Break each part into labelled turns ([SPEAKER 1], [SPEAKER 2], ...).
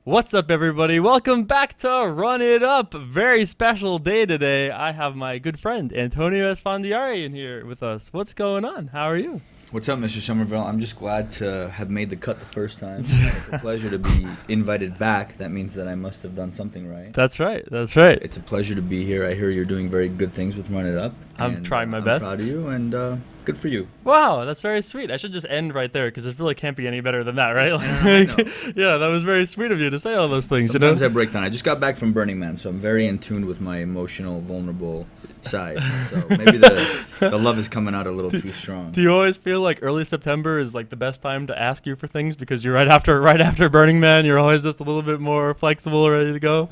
[SPEAKER 1] What's up, everybody? Welcome back to Run It Up. Very special day today. I have my good friend Antonio Esfandiari in here with us. What's going on? How are you?
[SPEAKER 2] What's up, Mr. Somerville? I'm just glad to have made the cut the first time. It's a pleasure to be invited back. That means that I must have done something right.
[SPEAKER 1] That's right. That's right.
[SPEAKER 2] It's a pleasure to be here. I hear you're doing very good things with Run It Up.
[SPEAKER 1] I'm trying my best.
[SPEAKER 2] I'm proud of you, and good for you.
[SPEAKER 1] Wow, that's very sweet. I should just end right there because it really can't be any better than that, right?
[SPEAKER 2] I know.
[SPEAKER 1] Yeah, that was very sweet of you to say all those things.
[SPEAKER 2] Sometimes I break down. I just got back from Burning Man, so I'm very in tune with my emotional, vulnerable side. So maybe the love is coming out a little too strong.
[SPEAKER 1] Do you always feel like early September is like the best time to ask you for things because you're right after Burning Man? You're always just a little bit more flexible, ready to go.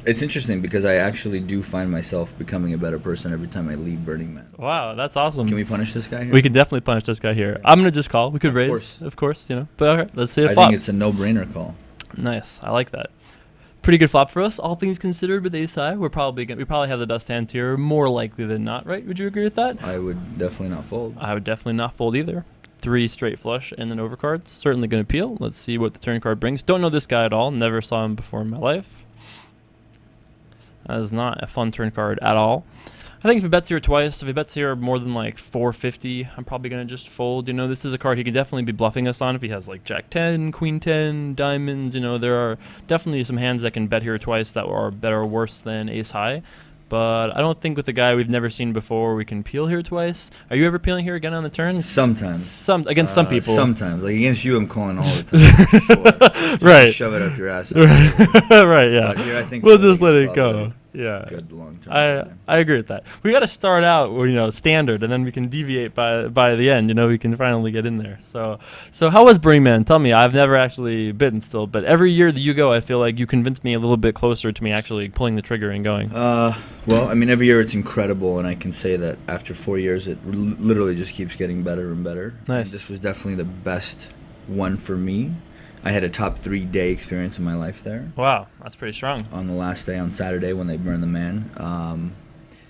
[SPEAKER 2] It's interesting because I actually do find myself becoming a better person every time I leave Burning Man.
[SPEAKER 1] Wow, that's awesome.
[SPEAKER 2] Can we punish this guy here?
[SPEAKER 1] We can definitely punish this guy here. I'm gonna just call. We could raise, of course, But okay, let's see a
[SPEAKER 2] I
[SPEAKER 1] flop.
[SPEAKER 2] think it's a no-brainer call.
[SPEAKER 1] Nice, I like that. Pretty good flop for us, all things considered. With ace high, we probably have the best hand here, more likely than not, right? Would you agree with that?
[SPEAKER 2] I would definitely not fold.
[SPEAKER 1] I would definitely not fold either. 3 straight flush and an overcard, certainly gonna peel. Let's see what the turn card brings. Don't know this guy at all. Never saw him before in my life. That is not a fun turn card at all. I think if he bets here twice, if he bets here more than like 450, I'm probably going to just fold. This is a card he can definitely be bluffing us on if he has like Jack 10, Queen 10, diamonds. There are definitely some hands that can bet here twice that are better or worse than ace high. But I don't think with a guy we've never seen before we can peel here twice. Are you ever peeling here again on the turn?
[SPEAKER 2] Sometimes.
[SPEAKER 1] Against some people.
[SPEAKER 2] Sometimes. Like against you, I'm calling all the time. Sure.
[SPEAKER 1] Right.
[SPEAKER 2] Shove it up your ass.
[SPEAKER 1] Right, yeah.
[SPEAKER 2] But here, I think
[SPEAKER 1] we'll just let it go. Yeah,
[SPEAKER 2] good long term.
[SPEAKER 1] I agree with that. We got to start out, standard, and then we can deviate by the end. We can finally get in there. So how was Burning Man? Tell me. I've never actually bitten still, but every year that you go, I feel like you convince me a little bit closer to me actually pulling the trigger and going.
[SPEAKER 2] Well, I mean, every year it's incredible, and I can say that after 4 years, it literally just keeps getting better and better.
[SPEAKER 1] Nice.
[SPEAKER 2] And this was definitely the best one for me. I had a top 3 day experience in my life there.
[SPEAKER 1] Wow, that's pretty strong.
[SPEAKER 2] On the last day, on Saturday, when they burned the man.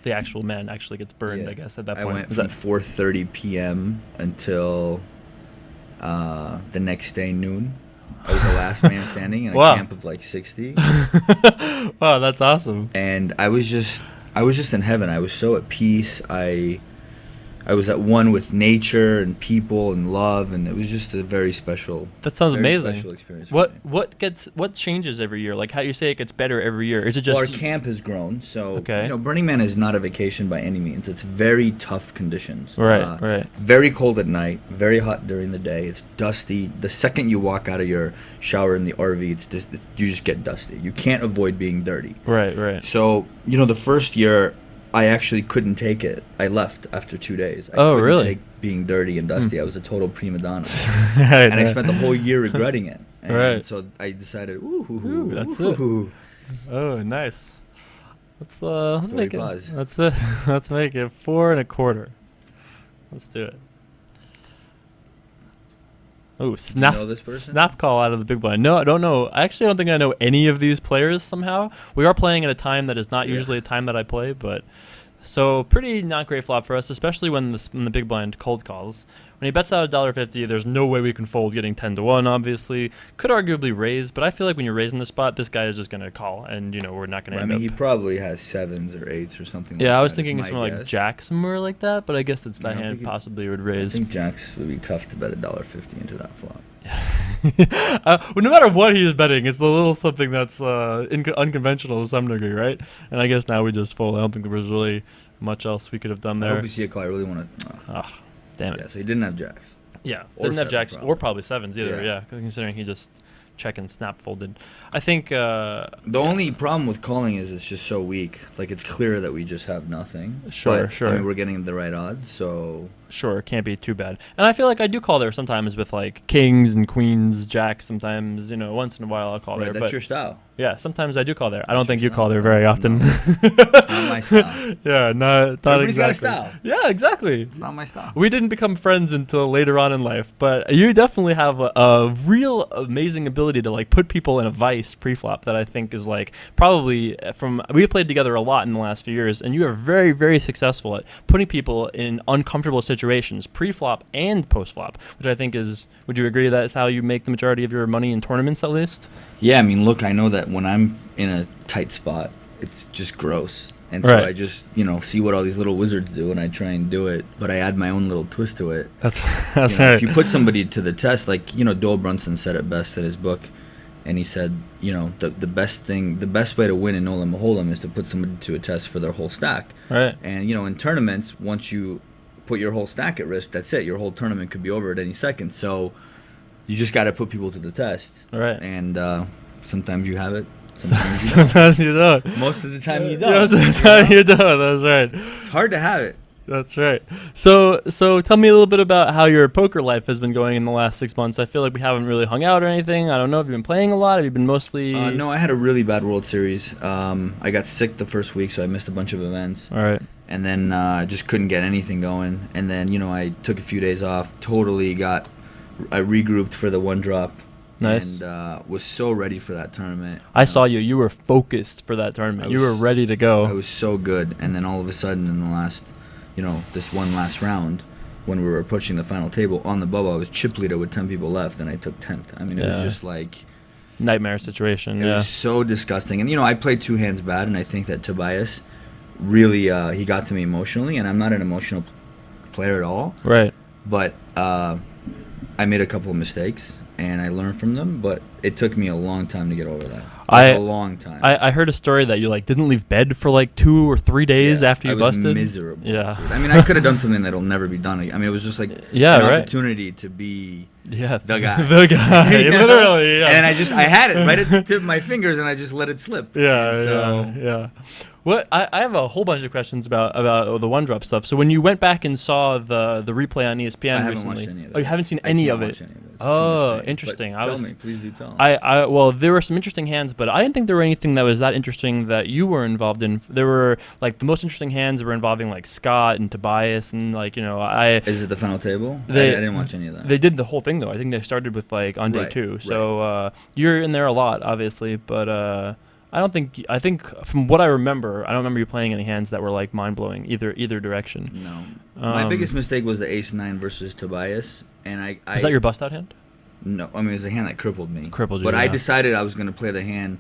[SPEAKER 1] The actual man actually gets burned, yeah. I guess, at that point.
[SPEAKER 2] I went from 4:30 p.m. until the next day, noon. I was the last man standing in a camp of like 60.
[SPEAKER 1] Wow, that's awesome.
[SPEAKER 2] And I was just in heaven. I was so at peace. I was at one with nature and people and love, and it was just a very special.
[SPEAKER 1] That sounds amazing.
[SPEAKER 2] Special experience.
[SPEAKER 1] What changes every year? Like how you say it gets better every year? Is it just?
[SPEAKER 2] Well, our camp has grown, so
[SPEAKER 1] okay.
[SPEAKER 2] Burning Man is not a vacation by any means. It's very tough conditions.
[SPEAKER 1] Right, right.
[SPEAKER 2] Very cold at night, very hot during the day. It's dusty. The second you walk out of your shower in the RV, you just get dusty. You can't avoid being dirty.
[SPEAKER 1] Right, right.
[SPEAKER 2] So the first year, I actually couldn't take it. I left after 2 days. I couldn't
[SPEAKER 1] really?
[SPEAKER 2] take being dirty and dusty. I was a total prima donna.
[SPEAKER 1] Right,
[SPEAKER 2] and I spent the whole year regretting it. And
[SPEAKER 1] right.
[SPEAKER 2] so I decided,
[SPEAKER 1] that's it. Oh, nice. Let's make it. That's it. Let's make it 4 1/4. Let's do it. Oh, snap!
[SPEAKER 2] You know this person?
[SPEAKER 1] Snap call out of the big blind. No, I don't know. Actually, I don't think I know any of these players. Somehow, we are playing at a time that is not usually a time that I play, but so pretty not great flop for us, especially when the big blind cold calls. When he bets out $1.50, there's no way we can fold getting 10-1. Obviously, could arguably raise, but I feel like when you're raising the spot, this guy is just gonna call, and we're not gonna.
[SPEAKER 2] He probably has 7s or 8s or something.
[SPEAKER 1] Yeah,
[SPEAKER 2] like
[SPEAKER 1] I was
[SPEAKER 2] that,
[SPEAKER 1] thinking something like Jack somewhere like that, but I guess it's that hand possibly would raise.
[SPEAKER 2] I think Jacks would be tough to bet $1.50 into that flop.
[SPEAKER 1] Well, no matter what he is betting, it's the little something that's unconventional to some degree, right? And I guess now we just fold. I don't think there was really much else we could have done there.
[SPEAKER 2] I hope you see a call. I really want to.
[SPEAKER 1] Damn it.
[SPEAKER 2] Yeah, so he didn't have Jacks.
[SPEAKER 1] Yeah,
[SPEAKER 2] or
[SPEAKER 1] didn't have Jacks
[SPEAKER 2] probably.
[SPEAKER 1] or probably 7s either. Yeah, considering he just check and snap folded. I think
[SPEAKER 2] the only problem with calling is it's just so weak. Like it's clear that we just have nothing.
[SPEAKER 1] Sure.
[SPEAKER 2] I mean, we're getting the right odds, so
[SPEAKER 1] sure, can't be too bad. And I feel like I do call there sometimes with like kings and queens, jacks. Sometimes once in a while I'll call there.
[SPEAKER 2] That's your style.
[SPEAKER 1] Yeah, sometimes I do call there. I don't think you call there very often.
[SPEAKER 2] It's not my style.
[SPEAKER 1] Yeah, not
[SPEAKER 2] Everybody's
[SPEAKER 1] exactly.
[SPEAKER 2] got a style.
[SPEAKER 1] Yeah, exactly.
[SPEAKER 2] It's not my style.
[SPEAKER 1] We didn't become friends until later on in life, but you definitely have a real amazing ability to like put people in a vice pre-flop that I think is like probably we've played together a lot in the last few years, and you are very, very successful at putting people in uncomfortable situations situations, pre-flop and post-flop, which I think is, would you agree that is how you make the majority of your money in tournaments at least?
[SPEAKER 2] Yeah, I mean, look, I know that when I'm in a tight spot, it's just gross. And so I just, see what all these little wizards do, and I try and do it, but I add my own little twist to it.
[SPEAKER 1] That's
[SPEAKER 2] right.
[SPEAKER 1] right.
[SPEAKER 2] If you put somebody to the test, like, Doyle Brunson said it best in his book, and he said, the best way to win in No Limit Hold'em is to put somebody to a test for their whole stack.
[SPEAKER 1] Right.
[SPEAKER 2] And, in tournaments, once you put your whole stack at risk, that's it. Your whole tournament could be over at any second. So you just got to put people to the test.
[SPEAKER 1] Right.
[SPEAKER 2] And sometimes you have it. Sometimes you don't.
[SPEAKER 1] Sometimes you don't.
[SPEAKER 2] Most of the time you don't.
[SPEAKER 1] Most of the time you don't. That's right.
[SPEAKER 2] It's hard to have it.
[SPEAKER 1] That's right. So tell me a little bit about how your poker life has been going in the last 6 months. I feel like we haven't really hung out or anything. I don't know. Have you been playing a lot? Have you been mostly...
[SPEAKER 2] No, I had a really bad World Series. I got sick the first week, so I missed a bunch of events.
[SPEAKER 1] All right.
[SPEAKER 2] And then I just couldn't get anything going. And then, I took a few days off. I regrouped for the one drop.
[SPEAKER 1] Nice.
[SPEAKER 2] And was so ready for that tournament.
[SPEAKER 1] I saw you. You were focused for that tournament. You were ready to go.
[SPEAKER 2] I was so good. And then all of a sudden in the last... this one last round, when we were approaching the final table on the bubble, I was chip leader with 10 people left, and I took 10th. I mean, it was just like...
[SPEAKER 1] nightmare situation,
[SPEAKER 2] It was so disgusting. And, I played two hands bad, and I think that Tobias really, he got to me emotionally, and I'm not an emotional player at all.
[SPEAKER 1] Right.
[SPEAKER 2] But I made a couple of mistakes, and I learned from them, but it took me a long time to get over that. A long time.
[SPEAKER 1] I heard a story that you didn't leave bed for 2 or 3 days after you busted.
[SPEAKER 2] I was miserable.
[SPEAKER 1] Yeah.
[SPEAKER 2] I mean, I could have done something that'll never be done again. I mean, it was just an opportunity to be the guy.
[SPEAKER 1] The guy. Literally, yeah.
[SPEAKER 2] And I had it right at the tip of my fingers, and I just let it slip.
[SPEAKER 1] Yeah. What I have a whole bunch of questions about the one drop stuff. So when you went back and saw the replay on ESPN recently,
[SPEAKER 2] watched any of that.
[SPEAKER 1] Oh, you haven't seen any of it? Oh, interesting.
[SPEAKER 2] Tell me, please do tell.
[SPEAKER 1] Well, there were some interesting hands, but I didn't think there were anything that was that interesting that you were involved in. There were the most interesting hands were involving Scott and Tobias and
[SPEAKER 2] Is it the final table? I didn't watch any of that.
[SPEAKER 1] They did the whole thing though. I think they started with on day 2. So you're in there a lot, obviously, but. I think from what I remember, I don't remember you playing any hands that were mind-blowing either direction.
[SPEAKER 2] No. My biggest mistake was the ace-9 versus Tobias, and
[SPEAKER 1] Is that your bust-out hand?
[SPEAKER 2] No, I mean, it was a hand that crippled me.
[SPEAKER 1] But
[SPEAKER 2] I decided I was going to play the hand.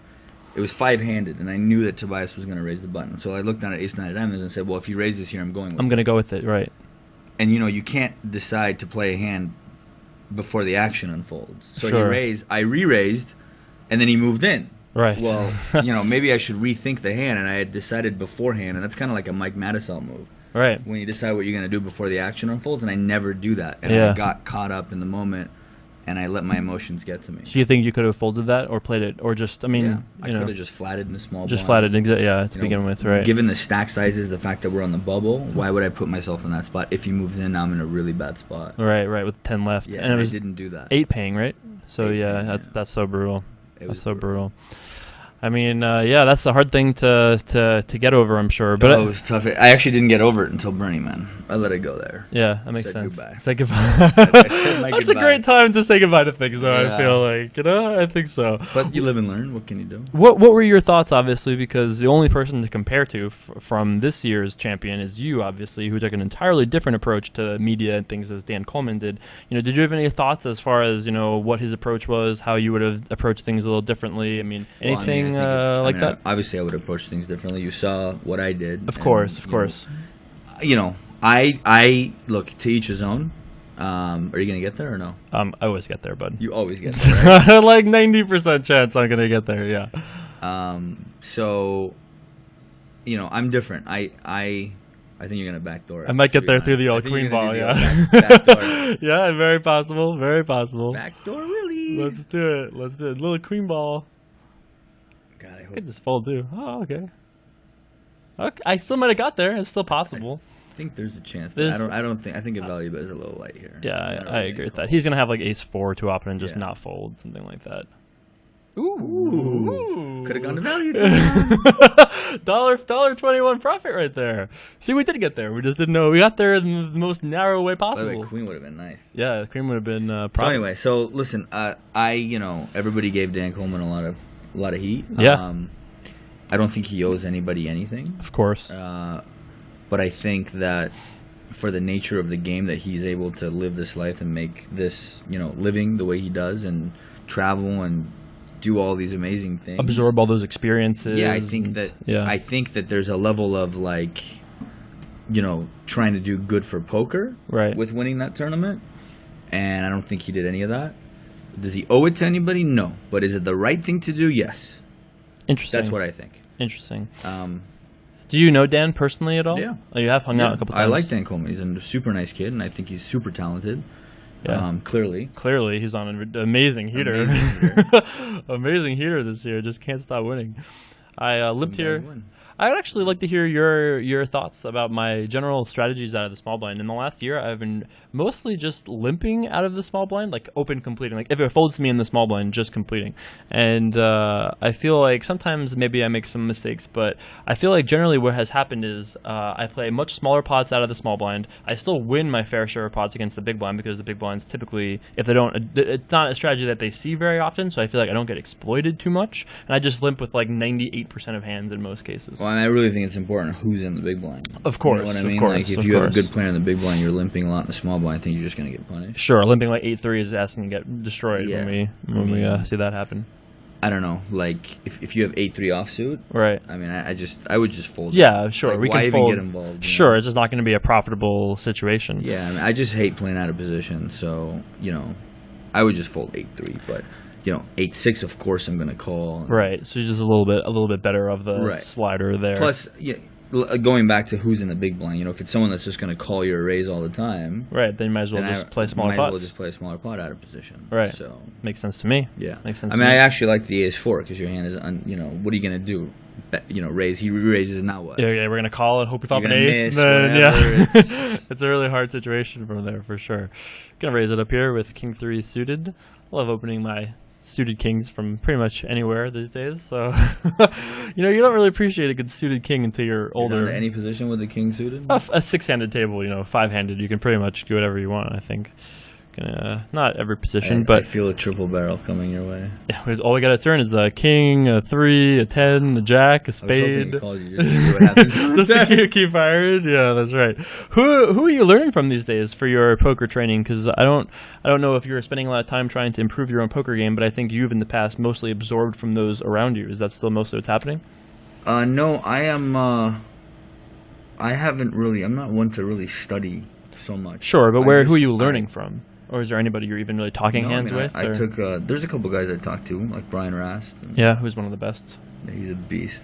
[SPEAKER 2] It was 5-handed, and I knew that Tobias was going to raise the button. So I looked down at ace-9 at diamonds and said, well, if he raises here, I'm going with it.
[SPEAKER 1] I'm going to go with it, right.
[SPEAKER 2] And, you can't decide to play a hand before the action unfolds. So
[SPEAKER 1] Sure.
[SPEAKER 2] he raised, I re-raised, and then he moved in.
[SPEAKER 1] Right.
[SPEAKER 2] Well, maybe I should rethink the hand, and I had decided beforehand, and that's kind of like a Mike Madison move.
[SPEAKER 1] Right.
[SPEAKER 2] When you decide what you're going to do before the action unfolds, and I never do that. And I got caught up in the moment, and I let my emotions get to me.
[SPEAKER 1] So you think you could have folded that or played it, or just, I could
[SPEAKER 2] have just flatted in the small
[SPEAKER 1] Just
[SPEAKER 2] blind.
[SPEAKER 1] flatted, to begin with, right.
[SPEAKER 2] Given the stack sizes, the fact that we're on the bubble, why would I put myself in that spot? If he moves in, now I'm in a really bad spot.
[SPEAKER 1] Right, with 10 left.
[SPEAKER 2] Yeah,
[SPEAKER 1] and
[SPEAKER 2] I didn't do that.
[SPEAKER 1] 8 paying, right? So, that's so brutal. That's so brutal. I mean, that's a hard thing to get over, I'm sure. But
[SPEAKER 2] it was tough. I actually didn't get over it until Burning Man. I let it go there.
[SPEAKER 1] Yeah, that makes sense.
[SPEAKER 2] Goodbye.
[SPEAKER 1] Say goodbye.
[SPEAKER 2] I said my
[SPEAKER 1] That's
[SPEAKER 2] goodbye.
[SPEAKER 1] a great time to say goodbye to things, though. I feel I think so.
[SPEAKER 2] But you live and learn. What can you do?
[SPEAKER 1] What were your thoughts, obviously, because the only person to compare to from this year's champion is you, obviously, who took an entirely different approach to media and things as Dan Coleman did. Did you have any thoughts as far as what his approach was, how you would have approached things a little differently? I mean, anything like that?
[SPEAKER 2] Obviously, I would approach things differently. You saw what I did.
[SPEAKER 1] Of course.
[SPEAKER 2] I look, to each his own. Are you gonna get there or no?
[SPEAKER 1] I always get there, bud.
[SPEAKER 2] You always get there, right?
[SPEAKER 1] 90% chance I'm gonna get there. Yeah.
[SPEAKER 2] So, I'm different. I think you're gonna backdoor it.
[SPEAKER 1] I might get there through the old queen ball. Yeah.
[SPEAKER 2] Backdoor.
[SPEAKER 1] Yeah, very possible. Very possible.
[SPEAKER 2] Backdoor Willie.
[SPEAKER 1] Let's do it. Little queen ball.
[SPEAKER 2] God, I
[SPEAKER 1] I could just fold too. Oh, okay. I still might have got there. It's still possible.
[SPEAKER 2] I think there's a chance, but I think a value bet is a little light here.
[SPEAKER 1] Yeah, I agree with that. He's gonna have ace-4 too often and just not fold, something like that. Ooh.
[SPEAKER 2] Could have gone to value.
[SPEAKER 1] $1.21 profit right there. See, we did get there. We just didn't know. We got there in the most narrow way possible.
[SPEAKER 2] By the way, queen would have been nice.
[SPEAKER 1] Yeah, the queen would have been
[SPEAKER 2] So anyway, listen, everybody gave Dan Coleman a lot of heat.
[SPEAKER 1] Yeah.
[SPEAKER 2] I don't think he owes anybody anything.
[SPEAKER 1] Of course.
[SPEAKER 2] But I think that for the nature of the game that he's able to live this life and make this, living the way he does and travel and do all these amazing things.
[SPEAKER 1] Absorb all those experiences.
[SPEAKER 2] Yeah, I think that there's a level of like, trying to do good for poker with winning that tournament. And I don't think he did any of that. Does he owe it to anybody? No. But is it the right thing to do? Yes.
[SPEAKER 1] Interesting.
[SPEAKER 2] That's what I think.
[SPEAKER 1] Interesting. Do you know Dan personally at all?
[SPEAKER 2] Yeah.
[SPEAKER 1] Oh, you have hung out a couple times?
[SPEAKER 2] I like Dan Coleman. He's a super nice kid, and I think he's super talented.
[SPEAKER 1] Yeah.
[SPEAKER 2] Clearly.
[SPEAKER 1] Clearly, he's on an amazing heater. Amazing heater this year. Just can't stop winning. I lived here. I would actually like to hear your thoughts about my general strategies out of the small blind. In the last year, I've been mostly just limping out of the small blind, like open completing. Like if it folds to me in the small blind, just completing. And I feel like sometimes maybe I make some mistakes, but I feel like generally what has happened is I play much smaller pots out of the small blind. I still win my fair share of pots against the big blind because the big blinds typically, if they don't, it's not a strategy that they see very often, so I feel like I don't get exploited too much. And I just limp with like 98% of hands in most cases.
[SPEAKER 2] Well, I really think it's important who's in the big blind.
[SPEAKER 1] Of course,
[SPEAKER 2] you know what I mean?
[SPEAKER 1] Of course,
[SPEAKER 2] like if you have a good player in the big blind, you're limping a lot in the small blind. I think you're just going to get punished.
[SPEAKER 1] Sure, limping like 8-3 is asking to get destroyed when we see that happen.
[SPEAKER 2] I don't know. Like if you have 8-3 offsuit,
[SPEAKER 1] right?
[SPEAKER 2] I mean, I would just fold.
[SPEAKER 1] Yeah, sure.
[SPEAKER 2] Like,
[SPEAKER 1] we
[SPEAKER 2] why
[SPEAKER 1] can
[SPEAKER 2] even
[SPEAKER 1] fold.
[SPEAKER 2] Get involved?
[SPEAKER 1] Sure, it's just not going to be a profitable situation.
[SPEAKER 2] Yeah, I mean, I just hate playing out of position. So I would just fold 8-3, but. 8-6, of course, I'm going to call.
[SPEAKER 1] Right, so you're just a little bit better of the slider there.
[SPEAKER 2] Plus, going back to who's in the big blind, if it's someone that's just going to call your raise all the time,
[SPEAKER 1] right, then you might as well just play smaller pots.
[SPEAKER 2] Might as well just play a smaller pot out of position.
[SPEAKER 1] Right,
[SPEAKER 2] so
[SPEAKER 1] makes sense to me.
[SPEAKER 2] Yeah,
[SPEAKER 1] makes sense.
[SPEAKER 2] I mean, I actually like the ace-4 because your hand is, what are you going to do? Raise. He re-raises, now what?
[SPEAKER 1] Yeah, we're going to call it, hope we flop an ace.
[SPEAKER 2] Miss,
[SPEAKER 1] and then, it's a really hard situation from there for sure. Going to raise it up here with King 3 suited. I love opening my suited kings from pretty much anywhere these days, so you don't really appreciate a good suited king until you're older.
[SPEAKER 2] You're any position with the king suited?
[SPEAKER 1] A six-handed table, 5-handed, you can pretty much do whatever you want. I think not every position, but
[SPEAKER 2] I feel a triple barrel coming your way.
[SPEAKER 1] Yeah, all we got to turn is a king, a 3, a 10, a jack, a spade.
[SPEAKER 2] I was hoping he called you just to see what happens.
[SPEAKER 1] Just to keep firing. Yeah, that's right. Who are you learning from these days for your poker training? Because I don't know if you're spending a lot of time trying to improve your own poker game, but I think you've in the past mostly absorbed from those around you. Is that still mostly what's happening?
[SPEAKER 2] No, I am. I haven't really. I'm not one to really study so much.
[SPEAKER 1] Sure, but who are you learning from? Or is there anybody you're even really talking hands with?
[SPEAKER 2] I took. There's a couple guys I talked to, like Brian Rast.
[SPEAKER 1] Who's one of the best.
[SPEAKER 2] He's a beast.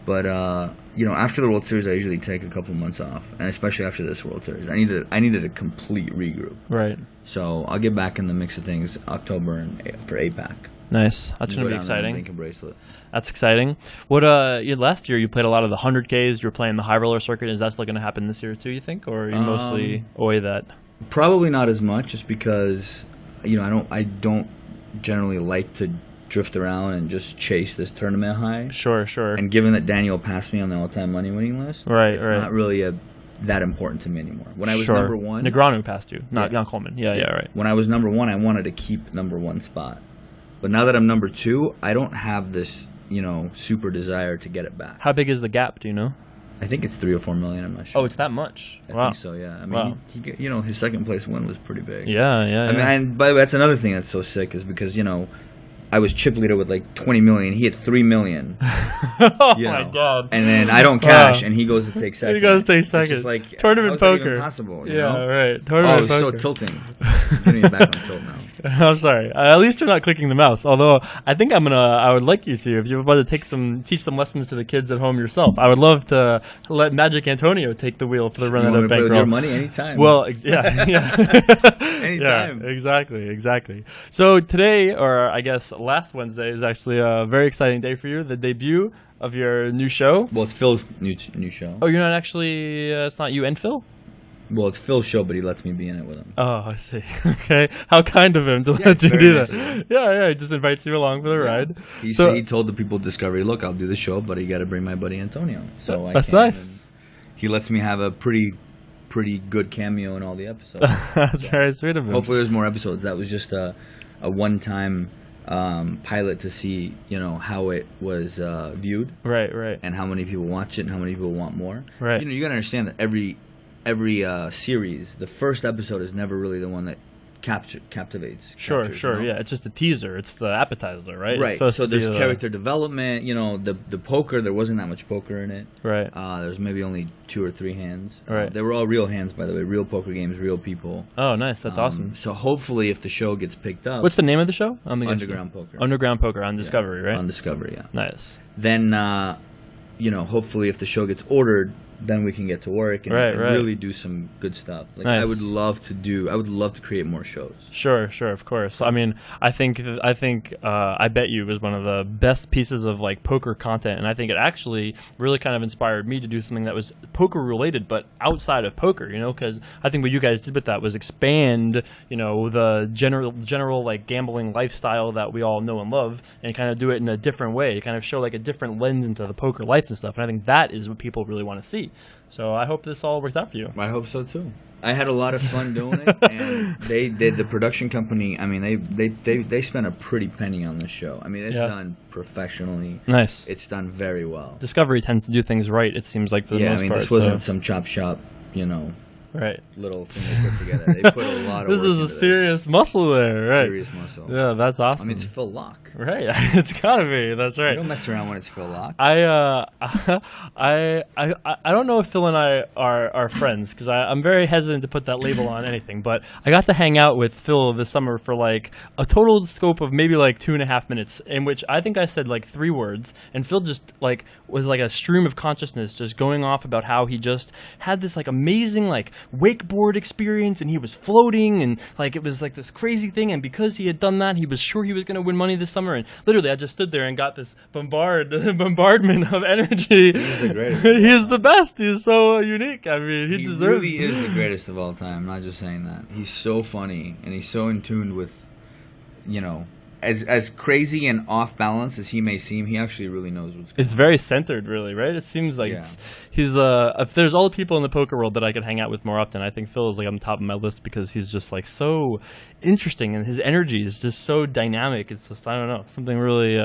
[SPEAKER 2] But after the World Series, I usually take a couple months off, and especially after this World Series, I needed a complete regroup.
[SPEAKER 1] Right.
[SPEAKER 2] So I'll get back in the mix of things October and for APAC.
[SPEAKER 1] Nice. That's going to be exciting.
[SPEAKER 2] Make a bracelet.
[SPEAKER 1] That's exciting. What last year you played a lot of the 100Ks. You were playing the high roller circuit. Is that still going to happen this year too? You think, or are you mostly away that?
[SPEAKER 2] Probably not as much, just because I don't generally like to drift around and just chase this tournament high.
[SPEAKER 1] Sure.
[SPEAKER 2] And given that Daniel passed me on the all-time money winning list, it's not really that important to me anymore. When I was number one,
[SPEAKER 1] Negreanu passed you, not Coleman. Yeah, right.
[SPEAKER 2] When I was number one, I wanted to keep number one spot, but now that I'm number two, I don't have this super desire to get it back.
[SPEAKER 1] How big is the gap? Do you know?
[SPEAKER 2] I think it's 3 or 4 million. I'm not sure.
[SPEAKER 1] Oh, it's that much.
[SPEAKER 2] I think so. Yeah. I mean, he his second place win was pretty big.
[SPEAKER 1] Yeah.
[SPEAKER 2] I mean, and by the way, that's another thing that's so sick is because I was chip leader with like 20 million. He had 3 million.
[SPEAKER 1] My God!
[SPEAKER 2] And then I don't cash, and he goes to take second.
[SPEAKER 1] He goes to take second.
[SPEAKER 2] It's just like
[SPEAKER 1] tournament poker.
[SPEAKER 2] Possible.
[SPEAKER 1] Right. Tournament
[SPEAKER 2] poker.
[SPEAKER 1] So
[SPEAKER 2] tilting. I'm getting it back on tilt now.
[SPEAKER 1] I'm sorry. At least you're not clicking the mouse. Although I think I would like you to, if you're about to teach some lessons to the kids at home yourself. I would love to let Magic Antonio take the wheel for the run of the bankroll.
[SPEAKER 2] With your money anytime.
[SPEAKER 1] Well, yeah.
[SPEAKER 2] Anytime.
[SPEAKER 1] Yeah, exactly. So today, or I guess last Wednesday, is actually a very exciting day for you. The debut of your new show.
[SPEAKER 2] Well, it's Phil's new show.
[SPEAKER 1] Oh, you're not actually. It's not you and Phil.
[SPEAKER 2] Well, it's Phil's show, but he lets me be in it with him.
[SPEAKER 1] Oh, I see. Okay. How kind of him to let you do that. Yeah, he just invites you along for the ride.
[SPEAKER 2] He told the people at Discovery, look, I'll do the show, but you got to bring my buddy Antonio. So
[SPEAKER 1] that's nice.
[SPEAKER 2] He lets me have a pretty good cameo in all the episodes.
[SPEAKER 1] That's very sweet of him.
[SPEAKER 2] Hopefully there's more episodes. That was just a one-time pilot to see, how it was viewed.
[SPEAKER 1] Right.
[SPEAKER 2] And how many people watch it and how many people want more.
[SPEAKER 1] Right.
[SPEAKER 2] You got to understand that every every series, the first episode is never really the one that captivates.
[SPEAKER 1] Sure,
[SPEAKER 2] captures, you know?
[SPEAKER 1] yeah. It's just the teaser. It's the appetizer, right?
[SPEAKER 2] Right. So there's character development. You know, the poker. There wasn't that much poker in it.
[SPEAKER 1] Right.
[SPEAKER 2] There's maybe only 2 or 3 hands.
[SPEAKER 1] Right.
[SPEAKER 2] They were all real hands, by the way. Real poker games, real people.
[SPEAKER 1] Oh, nice. That's awesome.
[SPEAKER 2] So hopefully, if the show gets picked up,
[SPEAKER 1] what's the name of the show?
[SPEAKER 2] Underground Poker.
[SPEAKER 1] Underground Poker on Discovery, right?
[SPEAKER 2] On Discovery, yeah.
[SPEAKER 1] Nice.
[SPEAKER 2] Then, you know, hopefully, if the show gets ordered, then we can get to work and really do some good stuff. Like
[SPEAKER 1] nice.
[SPEAKER 2] I would love to create more shows.
[SPEAKER 1] Sure, of course. I mean, I Bet You was one of the best pieces of like poker content, and I think it actually really kind of inspired me to do something that was poker related, but outside of poker. You know, because I think what you guys did with that was expand, you know, the general like gambling lifestyle that we all know and love, and kind of do it in a different way. Kind of show like a different lens into the poker life and stuff. And I think that is what people really want to see. So I hope this all works out for you.
[SPEAKER 2] I hope so too. I had a lot of fun doing it, and the production company. I mean, they spent a pretty penny on this show. I mean, it's done professionally.
[SPEAKER 1] Nice.
[SPEAKER 2] It's done very well.
[SPEAKER 1] Discovery tends to do things right. It seems like for the most part.
[SPEAKER 2] Yeah, I mean, this wasn't some chop shop, you know.
[SPEAKER 1] Right.
[SPEAKER 2] Little thing they put together. They put a lot of
[SPEAKER 1] this
[SPEAKER 2] work
[SPEAKER 1] is a serious muscle there, right?
[SPEAKER 2] Serious muscle.
[SPEAKER 1] Yeah, that's awesome.
[SPEAKER 2] I mean, it's Phil Locke.
[SPEAKER 1] Right. It's gotta be. That's right.
[SPEAKER 2] You don't mess around when it's Phil Locke.
[SPEAKER 1] I don't know if Phil and I are friends, because I'm very hesitant to put that label on anything, but I got to hang out with Phil this summer for like a total scope of maybe like 2.5 minutes, in which I think I said like 3 words, and Phil just like was like a stream of consciousness just going off about how he just had this like amazing like wakeboard experience, and he was floating, and like it was like this crazy thing, and because he had done that, he was sure he was going to win money this summer. And literally I just stood there and got this bombardment of energy.
[SPEAKER 2] He's the greatest.
[SPEAKER 1] He's the best. He's so unique. I mean, he deserves.
[SPEAKER 2] He really is the greatest of all time. I'm not just saying that. He's so funny, and he's so in tune with, you know, as crazy and off balance as he may seem, he actually really knows what's going on.
[SPEAKER 1] It's very centered, really, right? It seems like he's if there's all the people in the poker world that I could hang out with more often, I think Phil is like on the top of my list, because he's just like so interesting, and his energy is just so dynamic. It's just, I don't know, something really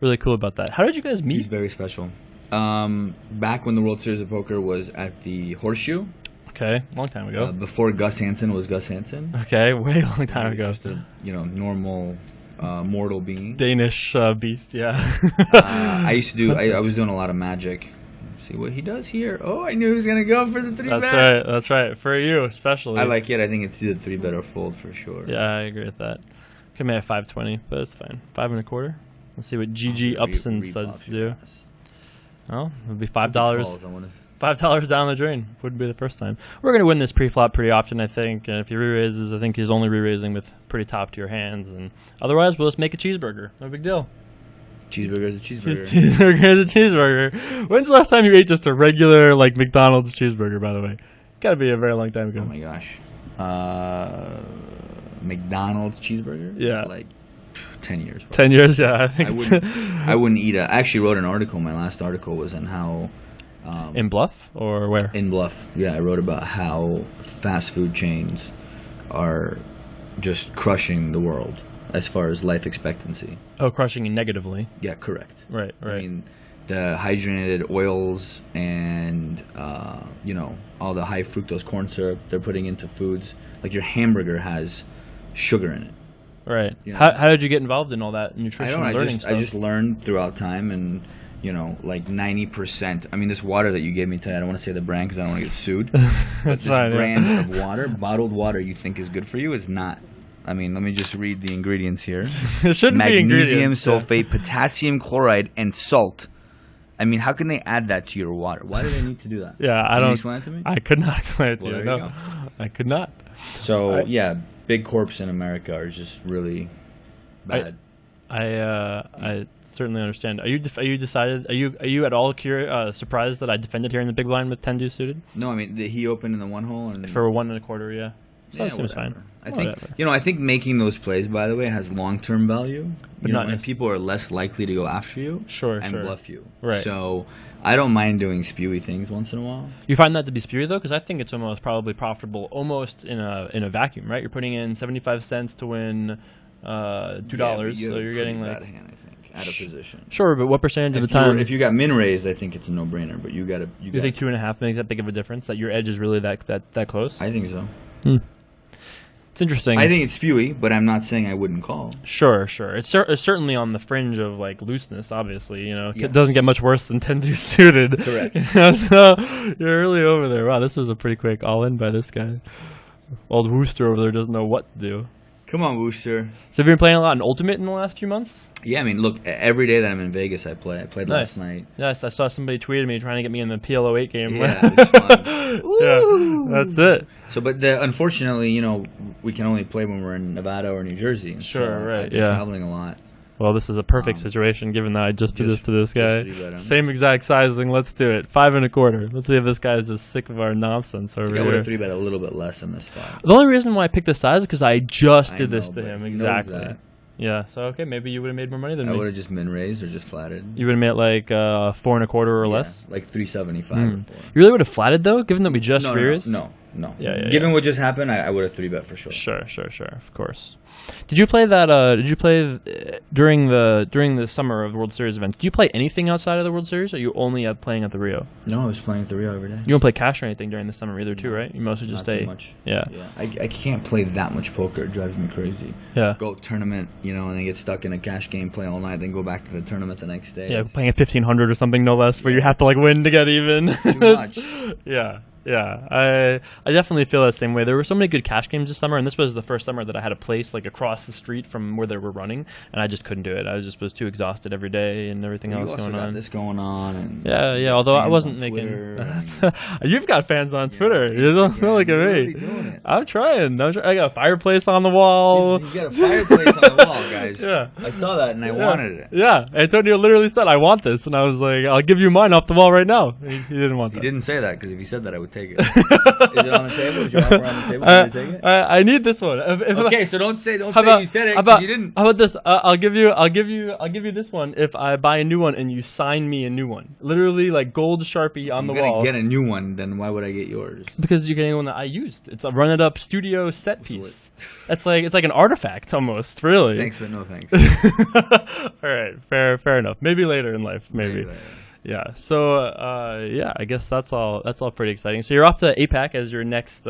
[SPEAKER 1] really cool about that. How did you guys meet?
[SPEAKER 2] He's very special. Back when the World Series of Poker was at the Horseshoe.
[SPEAKER 1] Okay, long time ago.
[SPEAKER 2] Before Gus Hansen was Gus Hansen.
[SPEAKER 1] Okay, way long time ago.
[SPEAKER 2] Just a normal mortal being.
[SPEAKER 1] Danish beast, yeah.
[SPEAKER 2] I used to do. I was doing a lot of magic. Let's see what he does here. Oh, I knew he was gonna go for the 3-bet.
[SPEAKER 1] That's right. For you especially.
[SPEAKER 2] I like it. I think it's either 3-bet or fold for sure.
[SPEAKER 1] Yeah, I agree with that. Could make 520, but it's fine. 5 1/4. Let's see what GG Upson says to do. Well, it'll be $5. $5 down the drain. Wouldn't be the first time. We're going to win this pre-flop pretty often, I think. And if he re-raises, I think he's only re-raising with pretty top-tier hands. And otherwise, we'll just make a cheeseburger. No big deal.
[SPEAKER 2] Cheeseburger is a cheeseburger.
[SPEAKER 1] Cheeseburger is a cheeseburger. When's the last time you ate just a regular, like, McDonald's cheeseburger, by the way? Got to be a very long time ago.
[SPEAKER 2] Oh, my gosh. McDonald's cheeseburger?
[SPEAKER 1] Yeah.
[SPEAKER 2] Like 10 years. Probably.
[SPEAKER 1] 10 years, yeah. I think
[SPEAKER 2] I wouldn't eat I actually wrote an article. My last article was on how...
[SPEAKER 1] in Bluff or where?
[SPEAKER 2] In Bluff, yeah. I wrote about how fast food chains are just crushing the world as far as life expectancy.
[SPEAKER 1] Oh, crushing you negatively.
[SPEAKER 2] Yeah, correct.
[SPEAKER 1] Right.
[SPEAKER 2] I mean, the hydrogenated oils and, all the high fructose corn syrup they're putting into foods. Like your hamburger has sugar in it.
[SPEAKER 1] Right.
[SPEAKER 2] You know?
[SPEAKER 1] How did you get involved in all that nutrition learning stuff?
[SPEAKER 2] I just learned throughout time, and like 90%. I mean, this water that you gave me today, I don't want to say the brand because I don't want to get sued.
[SPEAKER 1] That's
[SPEAKER 2] this
[SPEAKER 1] fine,
[SPEAKER 2] brand of water, bottled water you think is good for you, is not. I mean, let me just read the ingredients here.
[SPEAKER 1] It shouldn't be ingredients.
[SPEAKER 2] Magnesium sulfate, potassium chloride, and salt. I mean, how can they add that to your water? Why do they need to do that?
[SPEAKER 1] Yeah,
[SPEAKER 2] Can you explain it to me?
[SPEAKER 1] I could not explain it to
[SPEAKER 2] you.
[SPEAKER 1] No, I could not.
[SPEAKER 2] So, big corps in America are just really bad.
[SPEAKER 1] I certainly understand. Are you decided? Are you at all surprised that I defended here in the big blind with 10 deuce suited?
[SPEAKER 2] No, I mean he opened in the 1 hole and
[SPEAKER 1] for 1 1/4. Yeah, so that seems fine.
[SPEAKER 2] I think making those plays, by the way, has long-term value. But and people are less likely to go after you and bluff you.
[SPEAKER 1] Right.
[SPEAKER 2] So I don't mind doing spewy things once in a while.
[SPEAKER 1] You find that to be spewy though, because I think it's almost probably profitable almost in a vacuum, right? You're putting in 75 cents to win $2, so you're getting like.
[SPEAKER 2] Bad hand, I think. at a position.
[SPEAKER 1] Sure, but what percentage of the time?
[SPEAKER 2] If you got min raised, I think it's a no-brainer. But you
[SPEAKER 1] think 2.5 makes that big of a difference? That your edge is really that close?
[SPEAKER 2] I think so.
[SPEAKER 1] It's interesting.
[SPEAKER 2] I think it's spewy, but I'm not saying I wouldn't call.
[SPEAKER 1] Sure. It's certainly on the fringe of like looseness. Obviously, it doesn't get much worse than 10-2 suited.
[SPEAKER 2] Correct.
[SPEAKER 1] So you're really over there. Wow, this was a pretty quick all-in by this guy. Old Wooster over there doesn't know what to do.
[SPEAKER 2] Come on, Wooster.
[SPEAKER 1] So have you been playing a lot in Ultimate in the last few months?
[SPEAKER 2] Yeah, I mean, look, every day that I'm in Vegas, I play. I played last night.
[SPEAKER 1] Yes, I saw somebody tweeted me trying to get me in the PL08 game.
[SPEAKER 2] Yeah, it's fun.
[SPEAKER 1] Yeah, that's it.
[SPEAKER 2] So, but unfortunately, we can only play when we're in Nevada or New Jersey.
[SPEAKER 1] Sure, right.
[SPEAKER 2] I've been traveling a lot.
[SPEAKER 1] Well, this is a perfect situation, given that I just did this to this guy. Same exact sizing. Let's do it. 5 1/4. Let's see if this guy is just sick of our nonsense over here.
[SPEAKER 2] I would have 3-bet a little bit less in this spot.
[SPEAKER 1] The only reason why I picked this size is because I just did this to him. Exactly. Yeah. So okay, maybe you would have made more money than me.
[SPEAKER 2] I would have just min raised or just flatted.
[SPEAKER 1] You would have made like 4 1/4 or less.
[SPEAKER 2] Like 375.
[SPEAKER 1] You really would have flatted though, given that we just re-raised?
[SPEAKER 2] No.
[SPEAKER 1] Yeah.
[SPEAKER 2] Given what just happened, I would have 3-bet for sure.
[SPEAKER 1] Sure. Of course. Did you play that? Did you play during the summer of the World Series events? Do you play anything outside of the World Series, or are you only playing at the Rio?
[SPEAKER 2] No, I was playing at the Rio every day.
[SPEAKER 1] You don't play cash or anything during the summer either, too, right? You mostly just stay.
[SPEAKER 2] Not too much.
[SPEAKER 1] Yeah.
[SPEAKER 2] I can't play that much poker. It drives me crazy.
[SPEAKER 1] Yeah.
[SPEAKER 2] Go tournament, and then get stuck in a cash game, play all night, then go back to the tournament the next day.
[SPEAKER 1] Yeah, playing at 1500 or something, no less, where you have to like win to get even.
[SPEAKER 2] Too much.
[SPEAKER 1] Yeah, I definitely feel that same way. There were so many good cash games this summer, and this was the first summer that I had a place like across the street from where they were running, and I just couldn't do it. I was too exhausted every day and everything else going on.
[SPEAKER 2] You also got this going on. And
[SPEAKER 1] yeah. Although I wasn't making. You've got fans on Twitter. You don't look at me.
[SPEAKER 2] Really
[SPEAKER 1] I'm trying. I got a fireplace on the wall.
[SPEAKER 2] You got a fireplace on the wall, guys.
[SPEAKER 1] Yeah.
[SPEAKER 2] I saw that and I wanted it.
[SPEAKER 1] Yeah, Antonio literally said, "I want this," and I was like, "I'll give you mine off the wall right now." He didn't want that.
[SPEAKER 2] He didn't say that because if he said that, I would take it. Is it on the table? Is your offer on the table? Can you take it?
[SPEAKER 1] I need this one.
[SPEAKER 2] Okay, so don't say you said it because you didn't.
[SPEAKER 1] How about this? I'll give you this one if I buy a new one and you sign me a new one. Literally, like gold Sharpie on the wall.
[SPEAKER 2] I'm gonna get a new one. Then why would I get yours?
[SPEAKER 1] Because you're getting one that I used. It's a run it up studio set piece. It's like an artifact almost. Really.
[SPEAKER 2] Thanks, but no thanks.
[SPEAKER 1] All right, fair enough. Maybe later in life, maybe. Yeah. So I guess that's all pretty exciting. So you're off to APAC as your next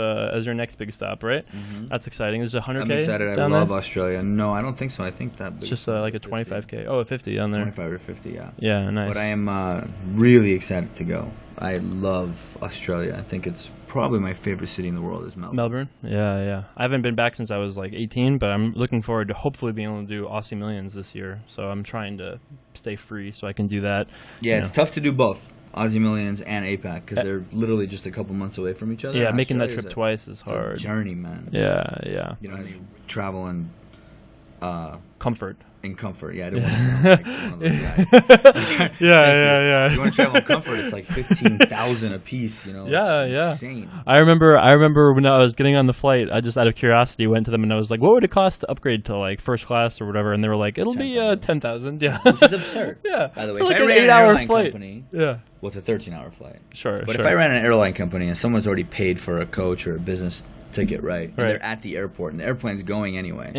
[SPEAKER 1] big stop, right? Mm-hmm. That's exciting. Is it 100K?
[SPEAKER 2] I'm excited. I love Australia. No, I don't think so. I think that
[SPEAKER 1] it's just like a 25K. Oh, a 50 down there.
[SPEAKER 2] 25 or 50, yeah.
[SPEAKER 1] Yeah, nice.
[SPEAKER 2] But I am really excited to go. I love Australia. I think it's probably my favorite city in the world is Melbourne.
[SPEAKER 1] Yeah. I haven't been back since I was like 18, but I'm looking forward to hopefully being able to do Aussie Millions this year. So I'm trying to stay free so I can do that.
[SPEAKER 2] Yeah, it's tough to do both Aussie Millions and APAC because they're literally just a couple months away from each other.
[SPEAKER 1] Yeah, making that trip twice is hard.
[SPEAKER 2] It's a journey, man.
[SPEAKER 1] Yeah.
[SPEAKER 2] You travel in
[SPEAKER 1] comfort.
[SPEAKER 2] In comfort, yeah. I don't want to sound like one of those guys.
[SPEAKER 1] Yeah.
[SPEAKER 2] If you want to travel in comfort, it's like 15,000 a piece. It's insane.
[SPEAKER 1] I remember when I was getting on the flight, I just out of curiosity went to them and I was like, "What would it cost to upgrade to like first class or whatever?" And they were like, "It'll be 10,000." Yeah,
[SPEAKER 2] which is absurd.
[SPEAKER 1] Yeah,
[SPEAKER 2] by the way,
[SPEAKER 1] like
[SPEAKER 2] if I ran an airline company, well, it's a 13-hour flight.
[SPEAKER 1] Sure.
[SPEAKER 2] But if I ran an airline company and someone's already paid for a coach or a business ticket, right? And they're at the airport and the airplane's going anyway.
[SPEAKER 1] And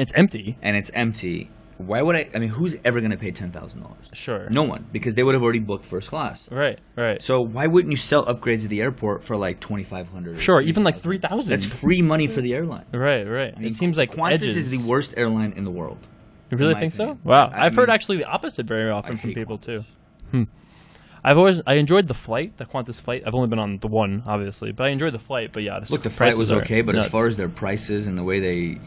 [SPEAKER 1] it's empty.
[SPEAKER 2] Why would I mean, who's ever going to pay $10,000?
[SPEAKER 1] Sure.
[SPEAKER 2] No one, because they would have already booked first class.
[SPEAKER 1] Right.
[SPEAKER 2] So why wouldn't you sell upgrades at the airport for like $2,500?
[SPEAKER 1] Sure, even like $3,000.
[SPEAKER 2] That's free money for the airline.
[SPEAKER 1] Right.
[SPEAKER 2] I mean,
[SPEAKER 1] it seems like
[SPEAKER 2] Qantas is the worst airline in the world.
[SPEAKER 1] You really think so? Wow. I've heard actually the opposite very often from people too. I enjoyed the flight, the Qantas flight. I've only been on the one, obviously, but I enjoyed the flight. But yeah,
[SPEAKER 2] the flight was okay. But as far as their prices and the way they,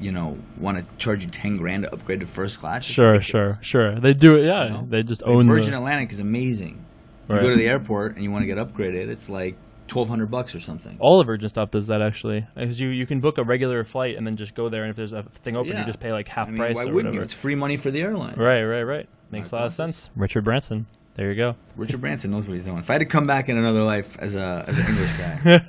[SPEAKER 2] want to charge you $10,000 to upgrade to first class,
[SPEAKER 1] sure. They do it. Yeah, they just own.
[SPEAKER 2] Virgin Atlantic is amazing. You go to the airport and you want to get upgraded, it's like $1,200 or something.
[SPEAKER 1] All of Virgin stuff does that actually, because you can book a regular flight and then just go there, and if there's a thing open, you just pay like half price.
[SPEAKER 2] Why
[SPEAKER 1] or
[SPEAKER 2] wouldn't
[SPEAKER 1] whatever.
[SPEAKER 2] you? It's free money for the airline.
[SPEAKER 1] Right. Makes a lot of sense. Richard Branson. There you go.
[SPEAKER 2] Richard Branson knows what he's doing. If I had to come back in another life as an English guy,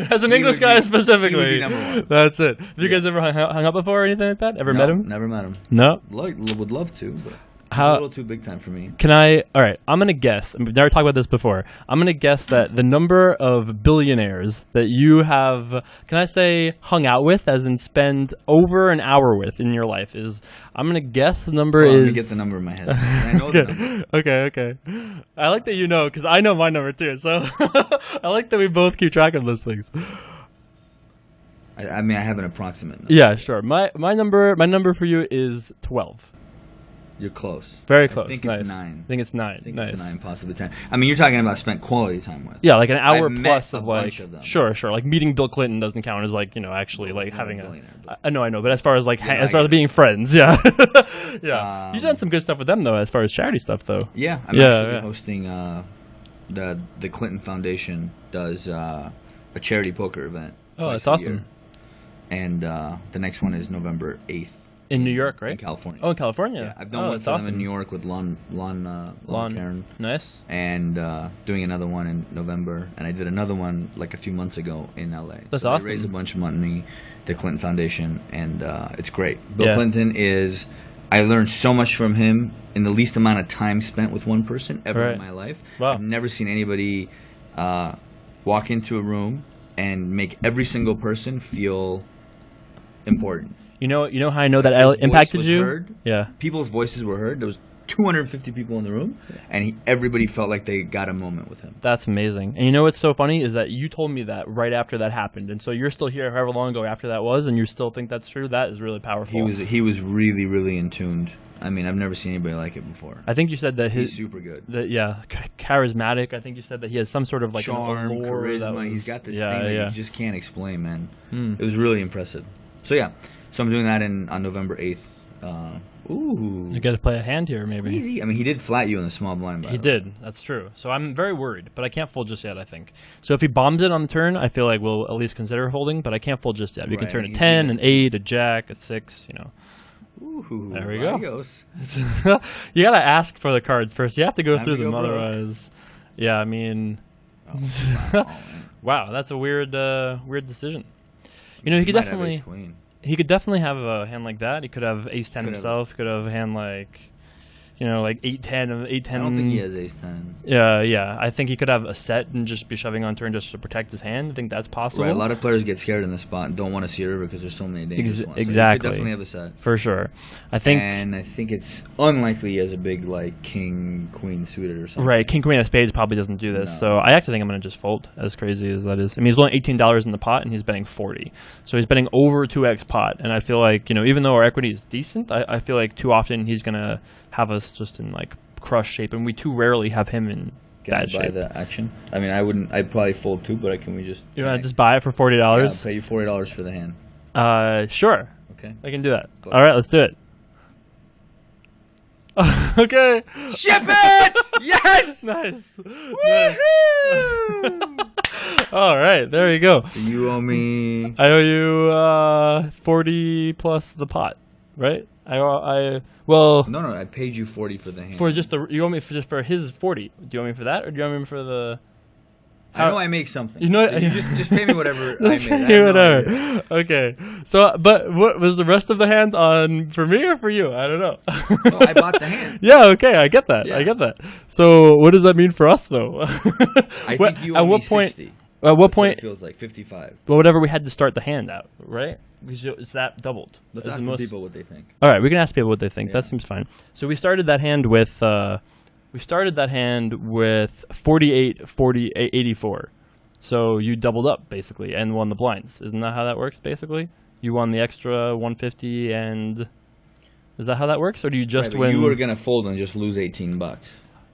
[SPEAKER 1] as an English guy specifically,
[SPEAKER 2] he would be number one.
[SPEAKER 1] That's it. Have you guys ever hung up before or anything like that? Met him?
[SPEAKER 2] Never met him.
[SPEAKER 1] No.
[SPEAKER 2] Would love to, but It's a little too big time for me.
[SPEAKER 1] Can I? All right, I'm gonna guess. We've never talked about this before. I'm gonna guess that the number of billionaires that you have, can I say, hung out with, as in spend over an hour with in your life, is. I'm gonna guess the number is.
[SPEAKER 2] Let me get the number in my head. I know the number.
[SPEAKER 1] Okay. I like that you know, because I know my number too. So I like that we both keep track of those things.
[SPEAKER 2] I mean, I have an approximate number.
[SPEAKER 1] Yeah, sure. My number for you is 12.
[SPEAKER 2] You're close.
[SPEAKER 1] Very close.
[SPEAKER 2] I think
[SPEAKER 1] nice.
[SPEAKER 2] It's 9.
[SPEAKER 1] I think it's 9.
[SPEAKER 2] I think
[SPEAKER 1] nice.
[SPEAKER 2] it's 9, possibly 10. I mean, you're talking about spent quality time with.
[SPEAKER 1] Yeah, like an hour
[SPEAKER 2] I've
[SPEAKER 1] plus
[SPEAKER 2] met
[SPEAKER 1] of
[SPEAKER 2] a
[SPEAKER 1] like.
[SPEAKER 2] bunch of them.
[SPEAKER 1] Sure. Like meeting Bill Clinton doesn't count as like, actually like having
[SPEAKER 2] a.
[SPEAKER 1] I know, but as far as like as far as being friends, yeah, yeah. You've done some good stuff with them though, as far as charity stuff though.
[SPEAKER 2] Yeah, I'm actually hosting the Clinton Foundation does a charity poker event.
[SPEAKER 1] Oh, that's awesome.
[SPEAKER 2] Year. And the next one is November 8th.
[SPEAKER 1] In New York, right?
[SPEAKER 2] In California.
[SPEAKER 1] Oh, in California.
[SPEAKER 2] Yeah, I've done one for them in New York with Lon Karen.
[SPEAKER 1] Nice.
[SPEAKER 2] And doing another one in November. And I did another one like a few months ago in LA.
[SPEAKER 1] That's
[SPEAKER 2] so
[SPEAKER 1] awesome.
[SPEAKER 2] They raised a bunch of money, the Clinton Foundation, and it's great. Bill Clinton is. I learned so much from him in the least amount of time spent with one person ever in my life.
[SPEAKER 1] Wow.
[SPEAKER 2] I've never seen anybody walk into a room and make every single person feel important.
[SPEAKER 1] You know how I know that impacted you?
[SPEAKER 2] Heard.
[SPEAKER 1] Yeah.
[SPEAKER 2] People's voices were heard. There was 250 people in the room, and everybody felt like they got a moment with him.
[SPEAKER 1] That's amazing. And you know what's so funny is that you told me that right after that happened, and so you're still here however long ago after that was, and you still think that's true? That is really powerful.
[SPEAKER 2] He was really, really in tuned. I mean, I've never seen anybody like it before.
[SPEAKER 1] I think you said that
[SPEAKER 2] he's super good.
[SPEAKER 1] Charismatic. I think you said that he has some sort of like
[SPEAKER 2] charm, charisma. He's got this thing that you just can't explain, man. It was really impressive. So I'm doing that on November 8th. Ooh.
[SPEAKER 1] You got to play a hand here, maybe.
[SPEAKER 2] Easy. I mean, he did flat you in the small blind.
[SPEAKER 1] He did. That's true. So I'm very worried, but I can't fold just yet, I think. So if he bombs it on the turn, I feel like we'll at least consider holding, but I can't fold just yet. We can turn a 10, an 8, a jack, a 6,
[SPEAKER 2] Ooh,
[SPEAKER 1] there we go.
[SPEAKER 2] go.
[SPEAKER 1] You got to ask for the cards first. You have to go through them, otherwise. Yeah, I mean. Wow, that's a weird decision. He could definitely. He could definitely have a hand like that. He could have ace-10 himself. He could have a hand like, like 8-10. 8-10.
[SPEAKER 2] I don't think he has ace-10.
[SPEAKER 1] Yeah. I think he could have a set and just be shoving on turn just to protect his hand. I think that's possible.
[SPEAKER 2] Right, a lot of players get scared in the spot and don't want to see a river because there's so many dangerous ones.
[SPEAKER 1] Exactly.
[SPEAKER 2] So he could definitely have a set.
[SPEAKER 1] For sure. I think it's
[SPEAKER 2] unlikely he has a big, like, king, queen suited or something.
[SPEAKER 1] Right, king, queen of spades probably doesn't do this. No. So I actually think I'm going to just fold, as crazy as that is. I mean, he's only $18 in the pot, and he's betting 40. So he's betting over 2x pot. And I feel like, even though our equity is decent, I feel like too often he's going to have us just in, like, crush shape, and we too rarely have him in bad shape.
[SPEAKER 2] Buy the action? I mean, I wouldn't. I'd probably fold too, but can we just?
[SPEAKER 1] You want to just buy it for $40?
[SPEAKER 2] Yeah, I'll pay you $40 for the hand.
[SPEAKER 1] Sure.
[SPEAKER 2] Okay.
[SPEAKER 1] I can do that. Cool. All right, let's do it. Okay.
[SPEAKER 2] Ship it! Yes.
[SPEAKER 1] Nice. All right, there you go.
[SPEAKER 2] So you owe me.
[SPEAKER 1] I owe you 40 plus the pot, right? Well.
[SPEAKER 2] No, I paid you 40 for the hand.
[SPEAKER 1] You owe me just for his 40. Do you owe me for that, or do you owe me for the?
[SPEAKER 2] I know I make something.
[SPEAKER 1] So
[SPEAKER 2] you just pay me whatever I make.
[SPEAKER 1] Whatever. Okay. So, but what was the rest of the hand on for me or for you? I don't know.
[SPEAKER 2] No, I bought the hand.
[SPEAKER 1] Yeah. Okay. I get that. Yeah. I get that. So, what does that mean for us, though?
[SPEAKER 2] I think you owe me 60.
[SPEAKER 1] At what point?
[SPEAKER 2] It feels like 55.
[SPEAKER 1] Well, whatever we had to start the hand out, right? It's that doubled.
[SPEAKER 2] Let's ask the people what they think.
[SPEAKER 1] All right, we can ask people what they think. Yeah. That seems fine. So we started that hand with 48, 40, 84. So you doubled up basically and won the blinds. Isn't that how that works? Basically, you won the extra 150, and is that how that works, or do you just win?
[SPEAKER 2] You were gonna fold and just lose $18.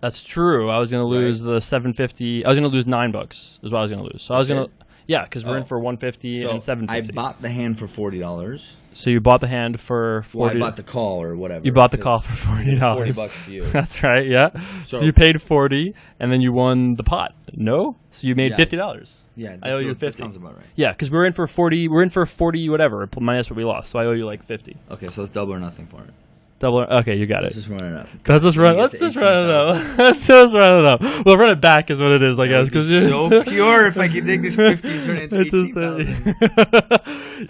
[SPEAKER 1] That's true. I was going to lose the 750. I was going to lose $9 is what I was going to lose. So I was going to, because we're in for 150 and 750.
[SPEAKER 2] I bought the hand for $40.
[SPEAKER 1] So you bought the hand for 40.
[SPEAKER 2] Well, I bought the call or whatever.
[SPEAKER 1] You bought the call for $40.
[SPEAKER 2] $40 for you.
[SPEAKER 1] That's right. Yeah. So you paid 40, and then you won the pot. No. So you made $50.
[SPEAKER 2] Yeah.
[SPEAKER 1] I owe you 50.
[SPEAKER 2] That sounds about right.
[SPEAKER 1] Yeah, because we're in for 40. We're in for 40 whatever minus what we lost. So I owe you like 50.
[SPEAKER 2] Okay, so it's double or nothing for it.
[SPEAKER 1] Double. Okay, you got it.
[SPEAKER 2] Let's just run it up.
[SPEAKER 1] Let's just run it up. Let's just run it up. Well, run it back is what it is, I guess. Because
[SPEAKER 2] so pure if I can take this 50 and turn it into 18,000.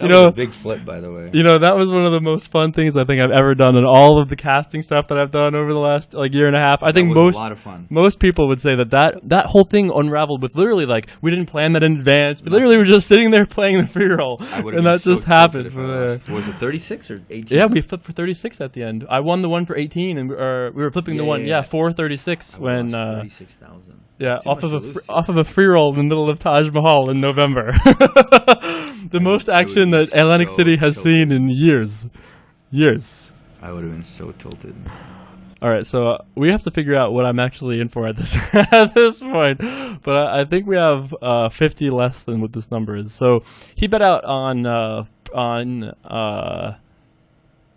[SPEAKER 2] That was a big flip, by the way.
[SPEAKER 1] That was one of the most fun things I think I've ever done in all of the casting stuff that I've done over the last year and a half. I think
[SPEAKER 2] was a lot of fun.
[SPEAKER 1] Most people would say that whole thing unraveled with literally we didn't plan that in advance. We literally were just sitting there playing the free roll, and that just happened.
[SPEAKER 2] Was it 36 or 18?
[SPEAKER 1] Yeah, we flipped for 36 at the end. I won the one for 18, and we were flipping the one. Yeah, 436 when
[SPEAKER 2] 36,000.
[SPEAKER 1] Yeah, off of a free roll in the middle of Taj Mahal in November. The most action that Atlantic City has seen in years.
[SPEAKER 2] I would have been so tilted.
[SPEAKER 1] All right, so we have to figure out what I'm actually in for at this point. But I think we have 50 less than what this number is. So he bet out on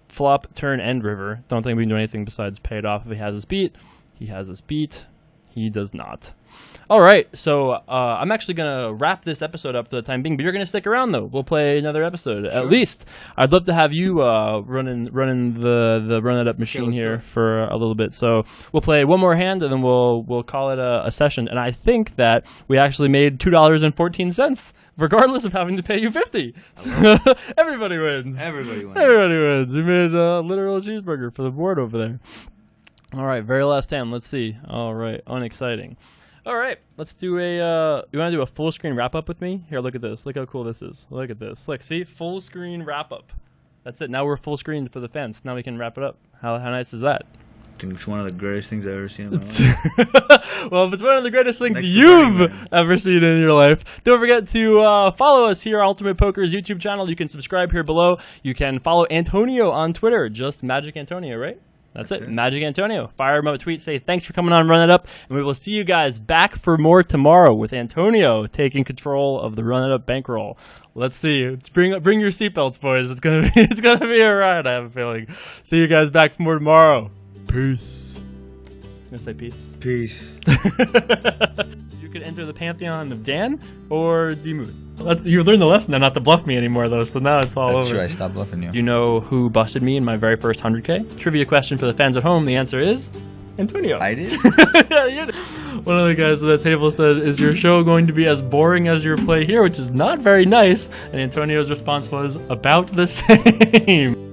[SPEAKER 1] flop, turn, and river. Don't think we can do anything besides pay it off if he has his beat. He has his beat. He does not. All right, so I'm actually going to wrap this episode up for the time being, but you're going to stick around, though. We'll play another episode, sure. At least. I'd love to have you running the Run It Up machine here for a little bit. So we'll play one more hand, and then we'll call it a session. And I think that we actually made $2.14, regardless of having to pay you $50. Everybody wins. Everybody wins. We made a literal cheeseburger for the board over there. All right, very last hand. Let's see. All right, unexciting. All right, let's do you want to do a full screen wrap up with me? Here, look at this. Look how cool this is. Look at this. Look, see? Full screen wrap up. That's it. Now we're full screen for the fans. Now we can wrap it up. How nice is that?
[SPEAKER 2] I think it's one of the greatest things I've ever seen in my life.
[SPEAKER 1] Well, if it's one of the greatest things you've ever seen in your life, don't forget to follow us here on Ultimate Poker's YouTube channel. You can subscribe here below. You can follow Antonio on Twitter, just Magic Antonio, right? That's it. Right. Magic Antonio. Fire him up a tweet. Say thanks for coming on Run It Up. And we will see you guys back for more tomorrow with Antonio taking control of the Run It Up bankroll. Let's see. Bring your seatbelts, boys. It's gonna be a ride, I have a feeling. See you guys back for more tomorrow. Peace. You gonna say peace?
[SPEAKER 2] Peace.
[SPEAKER 1] You could enter the pantheon of Dan or Dimut. You learned the lesson then not to bluff me anymore, though, so now it's all over.
[SPEAKER 2] That's true, I stopped bluffing you.
[SPEAKER 1] Do you know who busted me in my very first 100K? Trivia question for the fans at home. The answer is Antonio.
[SPEAKER 2] I did?
[SPEAKER 1] Yeah, one of the guys at the table said, is your show going to be as boring as your play here? Which is not very nice. And Antonio's response was, about the same.